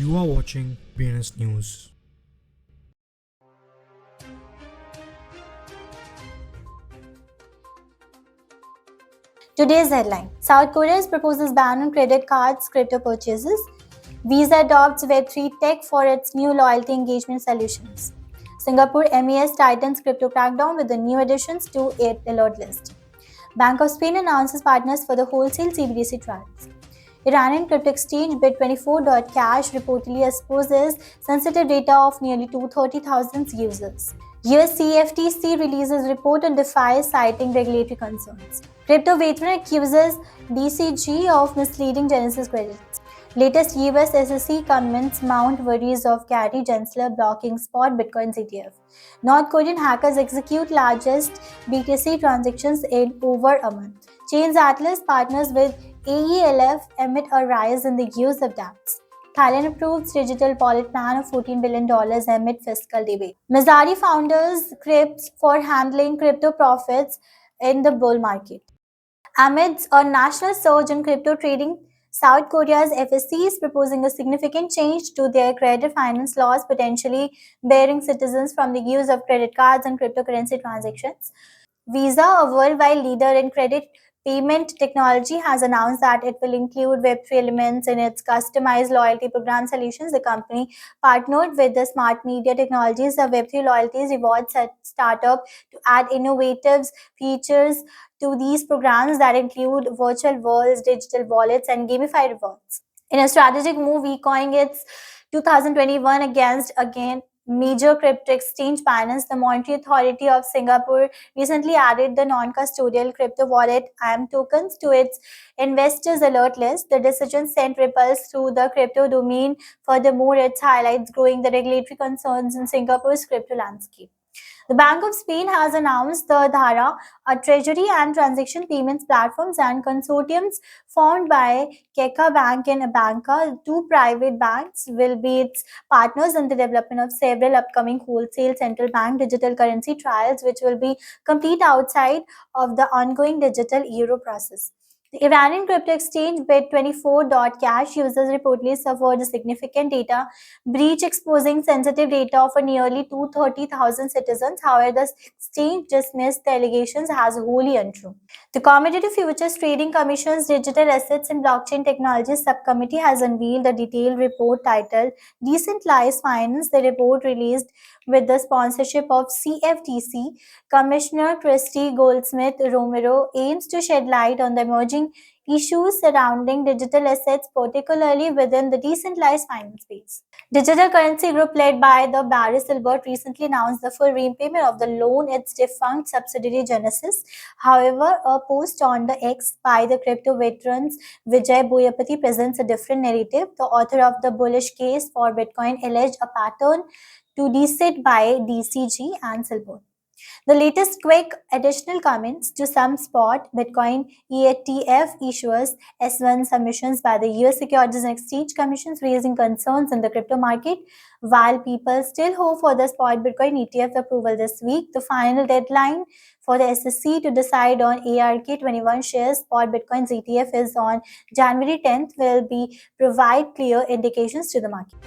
You are watching BNS News. Today's headline: South Korea proposes ban on credit cards crypto purchases. Visa adopts Web3 tech for its new loyalty engagement solutions. Singapore MES tightens crypto crackdown with the new additions to its alert list. Bank of Spain announces partners for the wholesale CBDC trials. Iranian crypto exchange Bit24.cash reportedly exposes sensitive data of nearly 230,000 users. US CFTC releases report on DeFi citing regulatory concerns. Crypto veteran accuses DCG of misleading Genesis credits. Latest US SEC comments mount worries of Gary Gensler blocking spot Bitcoin ETF. North Korean hackers execute largest BTC transactions in over a month. Chains Atlas partners with AELF amid a rise in the use of dApps. Thailand approves digital wallet plan of $14 billion amid fiscal debate. Mizari founders crypts for handling crypto profits in the bull market. Amidst a national surge in crypto trading, South Korea's FSC is proposing a significant change to their credit finance laws, potentially barring citizens from the use of credit cards and cryptocurrency transactions. Visa, a worldwide leader in credit payment technology, has announced that it will include Web3 elements in its customized loyalty program solutions. The company partnered with the Smart Media Technologies, a Web3 loyalty rewards startup, to add innovative features to these programs that include virtual worlds, digital wallets, and gamified rewards. In a strategic move, echoing its 2021 again major crypto exchange Binance, the Monetary Authority of Singapore recently added the non-custodial crypto wallet IAM tokens to its investors alert list. The decision sent ripples through the crypto domain. Furthermore, it highlights growing the regulatory concerns in Singapore's crypto landscape. The Bank of Spain has announced the Dhara, a treasury and transaction payments platforms and consortiums formed by Keka Bank and Abanca. Two private banks will be its partners in the development of several upcoming wholesale central bank digital currency trials, which will be complete outside of the ongoing digital euro process. The Iranian crypto exchange Bit24.cash users reportedly suffered a significant data breach exposing sensitive data for nearly 230,000 citizens. However, the exchange dismissed the allegations as wholly untrue. The Commodity Futures Trading Commission's Digital Assets and Blockchain Technologies Subcommittee has unveiled a detailed report titled Decentralized Finance. The report, released with the sponsorship of CFTC Commissioner Christy Goldsmith Romero, aims to shed light on the emerging issues surrounding digital assets, particularly within the decentralized finance space. Digital Currency Group, led by the Barry Silbert, recently announced the full repayment of the loan its defunct subsidiary Genesis. However, a post on the X by the crypto veterans Vijay Boyapati presents a different narrative. The author of the bullish case for Bitcoin alleged a pattern to deceit by DCG and Silbert. The latest quick additional comments to some spot Bitcoin ETF issuers S1 submissions by the US Securities and Exchange Commissions, raising concerns in the crypto market. While people still hope for the spot Bitcoin ETF approval this week, the final deadline for the SEC to decide on ARK21 shares spot Bitcoin's ETF is on January 10th will be provide clear indications to the market.